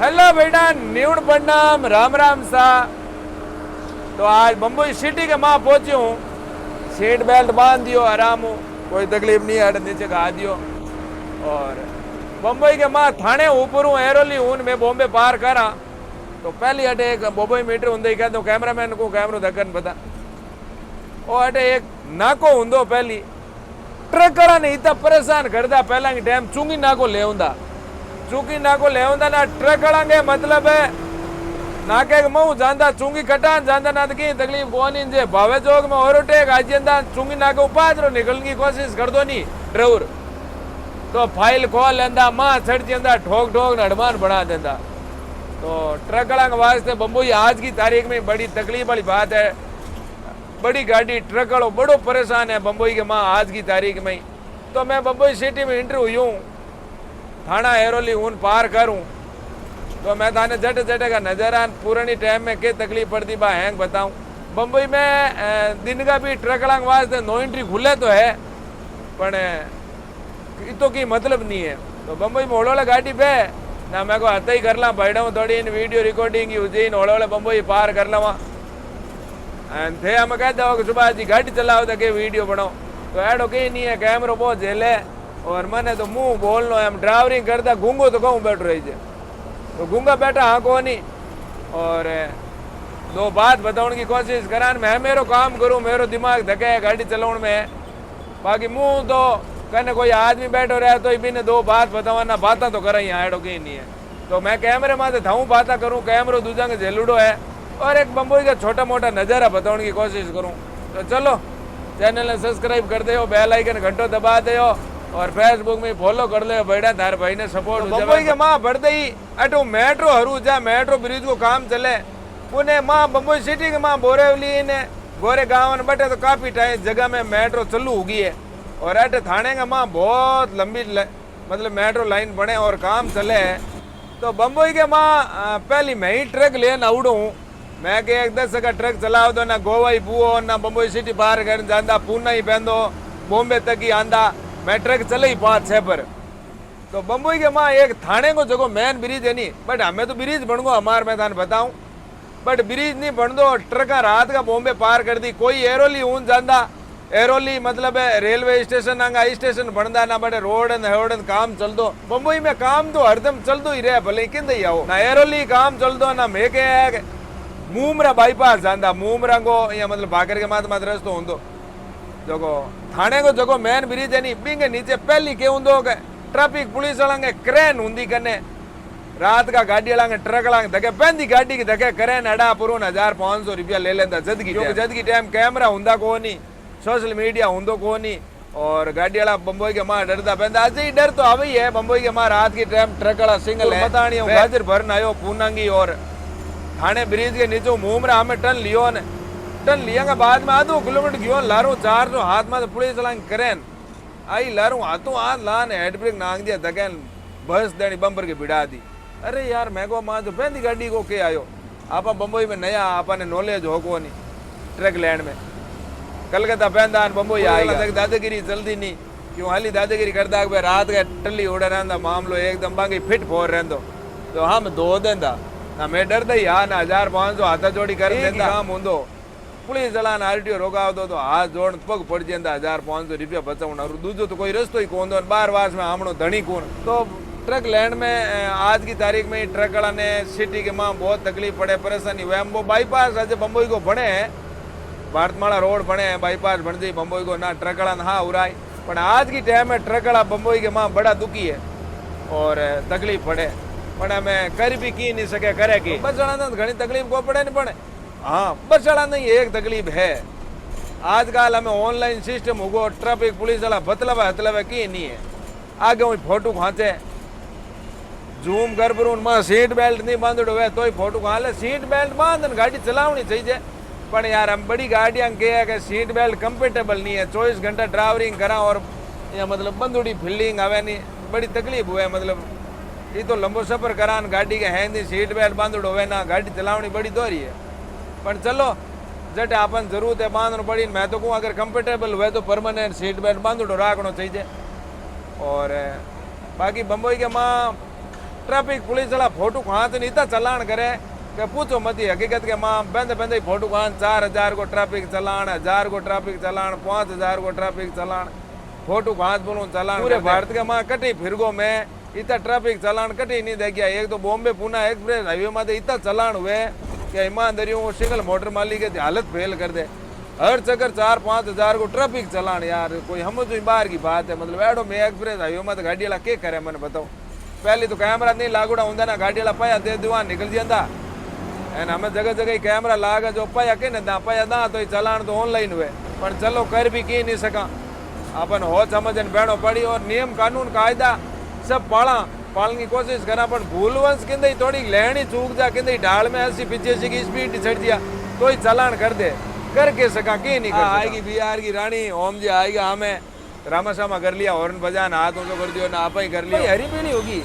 Hello बेटा, न्यूण प्रणाम, राम राम सा। तो आज बम्बई सिटी के माँ पहुंची हूँ। सीट बेल्ट बांध दियो, आराम हो, कोई तकलीफ नहीं है, नीचे का दियो। और बम्बई के माँ थाने ऊपर हूँ, एरोली हूँ, मैं बॉम्बे पार करा। तो पहली अटे एक बम्बई मीटर होंगे क्या, तो कैमरामैन को कैमरो धक्कन पता। और अटे एक नाको होंदो पहली ट्रक वाला ने इतना परेशान करदा। पहला की टाइम चुंगी नाको ले आंदा, चुंगी नाको ले आंदा ना ट्रक वाला के मतलब है नाके के मुंह जांदा चुंगी कटान जांदा ना तो की तकलीफ कोनी जे भावे जोग में ओवरटेक आजंदा चुंगी नाको पाजरो निकलने की कोशिश कर दो नहीं ड्राइवर तो फाइल खोल लेंदा, मां चढ़ जांदा, ठोक ठोक नडमान बना देंदा। तो ट्रक वाला के वास्ते बम्बई आज की तारीख में बड़ी तकलीफ वाली बात है। बड़ी गाड़ी ट्रक वालों बड़ो परेशान है बम्बई के माँ आज की तारीख में। तो मैं बम्बई सिटी में इंटर हुई हूँ, थाना एरोली ऊन पार करूँ। तो मैं थाने जट जटे का नजर पुरानी टाइम में क्या तकलीफ पड़ती बा हैंग बताऊँ। बम्बई में दिन का भी ट्रक वाला वास्ते नो एंट्री खुले तो है, पर तो की मतलब नहीं है। तो बम्बई में होड़ोले गाड़ी पे ना मैं को हथ ही कर ला बैठा हूँ, थोड़ी इन वीडियो रिकॉर्डिंग यूजीन होड़ोले बम्बई पार कर लवा। थे हम कहते हो कि सुबह जी गाड़ी चलाओ तो के वीडियो बनाओ, तो एडो कहीं नहीं है, कैमरो बहुत झेले। और मैंने तो मुंह बोलना है, हम ड्राइवरिंग करता गूंगो तो कहूँ बैठ रही है, तो गूंगा बैठा हाँ को नहीं। और दो बात बताने की कोशिश करा, मैं मेरो काम करूँ, मेरो दिमाग धके गाड़ी चलाने में। बाकी मुंह तो कहने कोई आदमी बैठो रहा तो भी ने दो बात बतावाना, बातें तो करा यहाँ एडो कहीं नहीं है। तो मैं कैमरे में थाऊँ बातें करूँ, कैमरो दूजा के झेलुडो है और एक बम्बई का छोटा मोटा नज़ारा बताने की कोशिश करूँ। तो चलो चैनल ने सब्सक्राइब कर दो, बेल आइकन घंटो दबा दो और फेसबुक में फॉलो कर लो, बैठा थार भाई ने सपोर्ट। तो बम्बई के माँ बढ़ ही अटो मेट्रो हरू जा मेट्रो ब्रिज को काम चले पुणे माँ बम्बई सिटी के माँ बोरेवली ने गोरे गाँव ने बैठे तो काफी टाइम जगह में मेट्रो चालू होगी है। और अटे थाने का माँ बहुत लंबी मतलब मेट्रो लाइन बने और काम चले। तो बम्बई के माँ पहली मैं ही ट्रक लेना उड़ू, मैं के एक 10 का ट्रक चलाओ दो ना गोवा ही बुओ ना बम्बई सिटी पार कर जाता, पूना ही पहनो बॉम्बे तक ही आंदा, मैं ट्रक चले ही 5-6 पर। तो बम्बई के माँ एक थाने को जगह मेन ब्रिज है नहीं, बट हमें तो ब्रिज बन गो हमारे मैं थाने बताऊं, बट ब्रिज नहीं बन दो ट्रक रात का बॉम्बे पार कर दी। कोई एरोली ऊन जाता, एरोली मतलब है रेलवे स्टेशन आंगा स्टेशन बनता ना, बड़े रोड काम चल दो। बम्बई में काम तो हरदम चल दो ही रहे, भले किंदे आओ ना एरोली काम चल दो ना मैं के मुमरा बाईपास जाता, मुमरा को या मतलब भाकर के मात रस्तो हों जगो थाने को जगो मेन ब्रिज है नहीं, बिंगे नीचे पहली के हों ट्रैफिक पुलिस वाला क्रेन होंगी कने रात का गाड़ी वाला ट्रक वाला धके पहनती गाड़ी की धके करें अड़ा पुरो 1500 रुपया ले लेता जदगी टाइम कैमरा होंदा को नहीं, सोशल मीडिया होंदो को नहीं। और गाड़ी वाला बम्बई के माँ डरता पहनता आज ही डर तो अभी है। बम्बई के माँ रात की टाइम ट्रक वाला सिंगल है बतानी गाजर भरन आयो पूनांगी और थाने ब्रिज के नीचे मुमरा हमें टन लियो ने, टन लिया के बाद में आधो किलोमीटर गयो लारू 400 हाथ में तो पुलिस वाला करें आई लारू हाथों हाथ लाने हेड ब्रेक नांग दिया धकेन बस देनी बम्पर की भिड़ा दी। अरे यार मैं को माँ जो पहनती गाड़ी को के आयो, आप बम्बई में नया आपने नॉलेज हो को नहीं ट्रक लैंड में कलकत्ता पहनता बम्बई आएगा दादागिरी चलती नहीं क्यों हाली दादागिरी करता रात का टली उड़ा रहा मामलो एकदम बाकी फिट फोर रहो। तो हम दो देंदा ना मैं डरता ही हाँ ना 1500 हाथा जोड़ी कर देता काम होंदो पुलिस वाला आरटीओ रोका दो तो हाथ जोड़ पग पड़ जाता 1500 रुपया बचाऊना और दूजो तो कोई रस्तो ही कौन दो बार वास में हमणो धनी कौन। तो ट्रक लैंड में आज की तारीख में ट्रक वाला ने सिटी के माँ बहुत तकलीफ पड़े परेशानी हुए। वो बाईपास आज बम्बई को बने हैं, भारतमाला रोड बने हैं, बाईपास बन गई बम्बई को ना ट्रक वाला हाँ उड़ाई। पर आज की टाइम में ट्रक वाला बम्बई के माँ बड़ा दुखी है और तकलीफ पड़े, पर हमें कर भी की नहीं सके करे की बस चढ़ाना घनी तकलीफ को पड़े नहीं पड़े। हाँ बस चढ़ा नहीं एक तकलीफ है आजकल हमें ऑनलाइन सिस्टम होगो ट्रैफिक पुलिस वाला बतलवा की नहीं है आगे वही फोटो खांचे जूम कर पर उनमें सीट बेल्ट नहीं बांधो हुए तो ही फोटो खाले सीट बेल्ट बांध गाड़ी चलावनी चाहिए। पर यार हम बड़ी गाड़ियाँ के सीट बेल्ट कंफर्टेबल नहीं है, 24 घंटा ड्राइवरिंग करा और या मतलब बंदूड़ी फील्डिंग आवे नहीं बड़ी तकलीफ हुए। मतलब ये तो लंबो सफर करान गाड़ी के है नहीं सीट बेल्ट बांधो हुए ना गाड़ी चलावनी बड़ी दोरी है। पर चलो जट अपन जरूरत है बांधना पड़ी, मैं तो कहूँ अगर कंफर्टेबल हुए तो परमानेंट सीट बेल्ट बांधो राखना चाहिए। और बाकी बम्बई के माँ ट्रैफिक पुलिस वाला फोटो खांच नहीं इतना चलान करे कि पूछो मत ही हकीकत के माँ बंद बंद फोटो खान 4000 को ट्रैफिक चलान 1000 को ट्रैफिक चलान 5000 को ट्रैफिक चलान फोटो खांच बोलूँ चलान पूरे भारत के माँ कटी फिरगो में इतना ट्रैफिक चलान कटी नहीं दे गया। एक तो बॉम्बे पुणे एक्सप्रेस हाईवे में इतना चलान हुए कि ईमानदारी वो सिंगल मोटर मालिक की हालत फेल कर दे। हर चक्कर 4-5 हजार को ट्रैफिक चलान यार कोई हम तो बाहर की बात है। मतलब एडो में एक्सप्रेस हाईवे में तो गाड़ी वाला क्या करे मैंने बताओ। पहले तो कैमरा नहीं लागूड़ा होंगे ना गाड़ी वाला पाया दे दुआ निकल जाता है ना। हमें जगह जगह कैमरा लागा जो पाया के ना पाया ना तो चलान तो ऑनलाइन हुए पर चलो कर भी की नहीं सका। अपन हो समझन बहनों पड़ी और नियम कानून कायदा सब पालन की कोशिश करा पर भूलवंश कि थोड़ी लेनी चूक जा कि ढाल में 80-85 की स्पीड चढ़ दिया तो ही चलान कर दे करके सका की नहीं कर आएगी बिहार की रानी ओम जी आएगी हमें रामाशामा कर लिया हॉर्न बजाना हाथ ऊंचो कर दियो ना आप ही कर लिया। हरी पीली होगी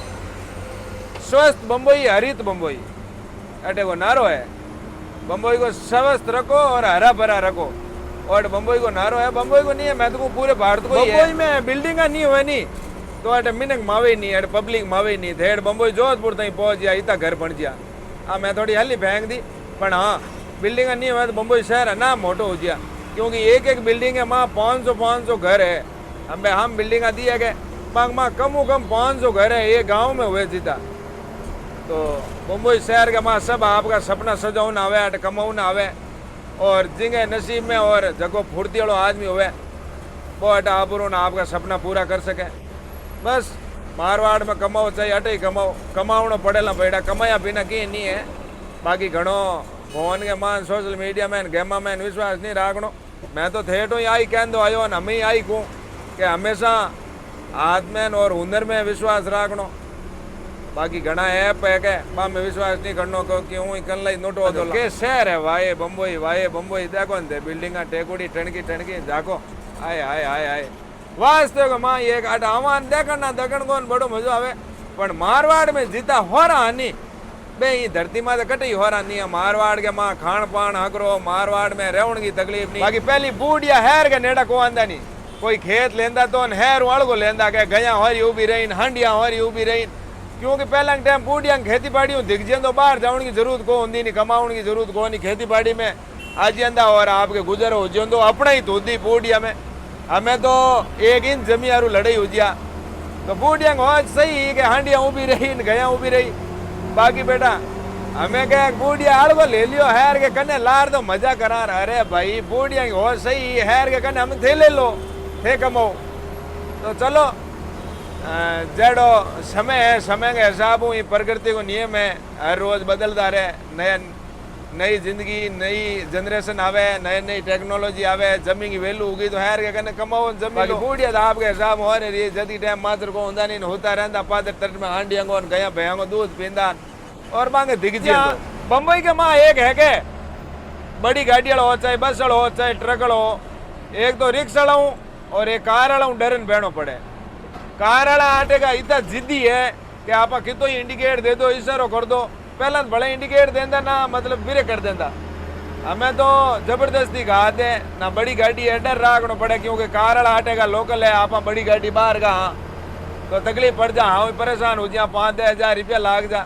स्वस्थ बम्बई हरित बम्बई अटे को नारो है। बम्बई को स्वस्थ रखो और हरा भरा रखो और बम्बई को नारो है। बम्बई को नहीं है मैं तो पूरे भारत को बम्बई में बिल्डिंग नहीं हुए नहीं तो अटे मिनक मावे नहीं अटे पब्लिक मावे नहीं थे बम्बई जोधपुर तक पहुंच गया इतना घर बन गया। हाँ मैं थोड़ी हल्ली फेंक दी पर हाँ बिल्डिंग नहीं हुआ तो बम्बई शहर है ना मोटो हो गया क्योंकि एक एक बिल्डिंग है माँ 500 घर है। हम बिल्डिंग दिए गए माँ कम कम 500 घर है ये गांव में हुए जीता। तो बम्बई शहर के माँ सब आपका सपना सजाऊ ना आवे अट कमाऊ ना आवे और जिंगे नसीब में और जगो फुर्ती वालों आदमी हुए वो अट आबरू ना आपका सपना पूरा कर सके। बस मारवाड़ में कमाओ चाहिए अटे ही कमाओ कमावनो पड़ेला बेटा कमाया बिना की नहीं है। बाकी घणो फोन के मान सोशल मीडिया में गेमा में विश्वास नहीं राखनो। मैं तो थेटो आई कह दो आयो हम ही आई कहूँ कि हमेशा आत्मेन और हुनर में विश्वास राखनो। बाकी घना ऐप है के बा में विश्वास नहीं करनो क्यों कल लाई नोटो दो के शहर है वाये बम्बई देखो न बिल्डिंग टेकुड़ी टणकी जाको आए आए आए आए वास्तव में माँ एक आवान देखना दगन को बड़ो मजो आवे पर मारवाड़ में जीता हो रहा नहीं बे ये धरती में कटी हो रहा नहीं है। मारवाड़ के माँ खान पान हकरो मारवाड़ में रहने की तकलीफ नहीं। बाकी पहली बूढ़िया हैर के नेड़ा को आंदा नहीं कोई खेत लेंदा तो हैर वाल को लेंदा के गया हरी उभी रही हांडिया हरी उभी रही क्योंकि पहला टाइम बूढ़िया खेती बाड़ी दिख जाए तो बाहर जाने की जरूरत को होती नहीं कमाने की जरूरत को नहीं खेती बाड़ी में आ जाता और आपके गुजर हो जाए तो अपना ही धोती बूढ़िया में। हमें तो 1 इंच जमी यारू लड़ाई हो गया तो बूढ़िया हो सही कि हांडिया उभी रही गया उभी रही। बाकी बेटा हमें क्या बूढ़िया आड़ को ले लियो हैर के कने लार तो मजा करा। अरे भाई बूढ़िया हो सही हैर के कने हम थे ले लो थे कमाओ तो चलो जड़ो समय है समय के हिसाब ये प्रकृति को नियम है हर रोज बदलता रहे नई जिंदगी नई जनरेशन आवे नई टेक्नोलॉजी आवे जमीन की वैल्यू होगी तो हैर के कने कमाओ जमीन बूढ़िया तो आपके हिसाब हो रही जदी टाइम मात्र को होता नहीं होता रहता पादर तट में हांडिया को गया भैया को दूध पींदा और मांगे दिख जिया। बम्बई के माँ एक है के बड़ी गाड़ी वाला हो चाहे बस वाला हो चाहे ट्रक वाला हो एक तो रिक्शा वाला हूँ और एक कार वाला हूँ डरन बहनो पड़े। कार वाला आटे का इतना जिद्दी है कि आप कितो इंडिकेट दे दो इशारो कर दो पहला बड़े इंडिकेट देंदा ना मतलब बिरे कर देंदा। हमें तो जबरदस्ती घा दे ना बड़ी गाड़ी है डर राखना पड़े क्योंकि कार वाला आटे का लोकल है आप बड़ी गाड़ी बाहर का हाँ तो तकलीफ पड़ जा हाँ परेशान हो जा 5-10 हज़ार रुपया लाग जा।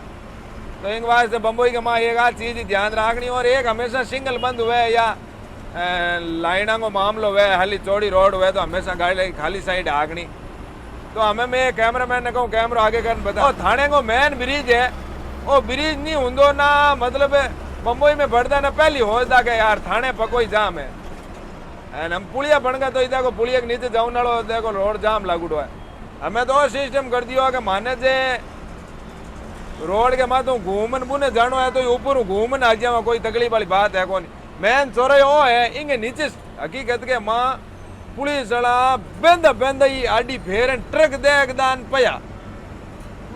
तो इन वास्ते बम्बई के माँ एक आध चीज़ ध्यान रखनी और एक हमेशा सिंगल बंद हुए या लाइना को मामलो हुए हाली चौड़ी रोड हुए तो हमेशा गाड़ी खाली साइड आगनी। तो हमें मैं कैमरा मैन ने कहूँ कैमरा आगे कर बता थाने को मेन ब्रिज है वो ब्रिज नहीं होंदो ना मतलब बम्बई में बढ़ता ना पहली होता के यार थाने पकोई जाम है एंड हम पुलिया बन गए तो इधर को पुलिया के नीचे जाऊँ ना देखो रोड जाम लागू है। हमें तो सिस्टम कर दियो कि माने जे रोड के माँ तो घूमन बुने जानो है तो ऊपर घूमन आ गया कोई तकलीफ वाली बात है कौन मेन चोरे वो है इंगे नीचे हकीकत के माँ पुलिस वाला बेंदा बेंदा ही आडी फेर ट्रक देख दान पया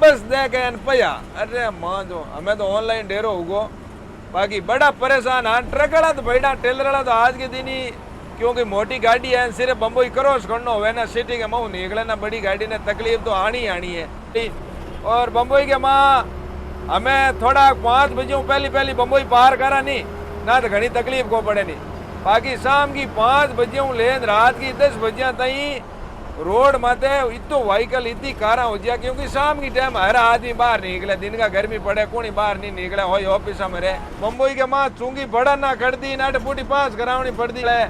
बस देखे पया। अरे माँ जो हमें तो ऑनलाइन डेरो होगो बाकी बड़ा परेशान हाँ ट्रक वाला तो बैठा टेलर वाला तो आज के दिन ही क्योंकि मोटी गाड़ी है सिर्फ बम्बई क्रॉस करना हो ना सिटी के माँ निकले ना बड़ी गाड़ी ने तकलीफ तो आनी है। और बम्बई के माँ हमें थोड़ा 5 बजे पहली बम्बई पार करा नहीं ना तो घनी तकलीफ को पड़े नहीं। बाकी शाम की 5 बजे लेन रात की 10 बजे तई रोड माते इतो व्हीकल इतनी कारा हो गया क्योंकि शाम की टाइम हर आदमी बाहर नहीं निकले, दिन का गर्मी पड़े कोई बाहर नहीं निकले हो ऑफिस में रहे। मुंबई के माँ चूंगी बड़ा ना कर दी नाट पूटी पास करावनी पड़ दी है।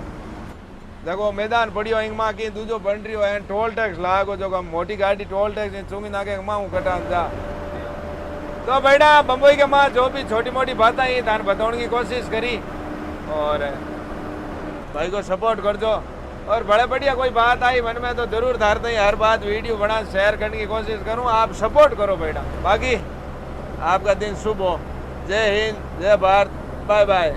देखो मैदान पड़ियो इंग माँ की दूजो बन रही है टोल टैक्स लागो जो मोटी गाड़ी टोल टैक्स चूंगी नाके माँ कटा जा। तो बेटा बम्बई के माँ जो भी छोटी मोटी बातें ही तान बताने की कोशिश करी और भाई को सपोर्ट कर दो। और बड़े बढ़िया कोई बात आई मन में तो जरूर धारते ही हर बात वीडियो बना शेयर करने की कोशिश करूं, आप सपोर्ट करो बेटा। बाकी आपका दिन शुभ हो। जय हिंद, जय भारत, बाय बाय।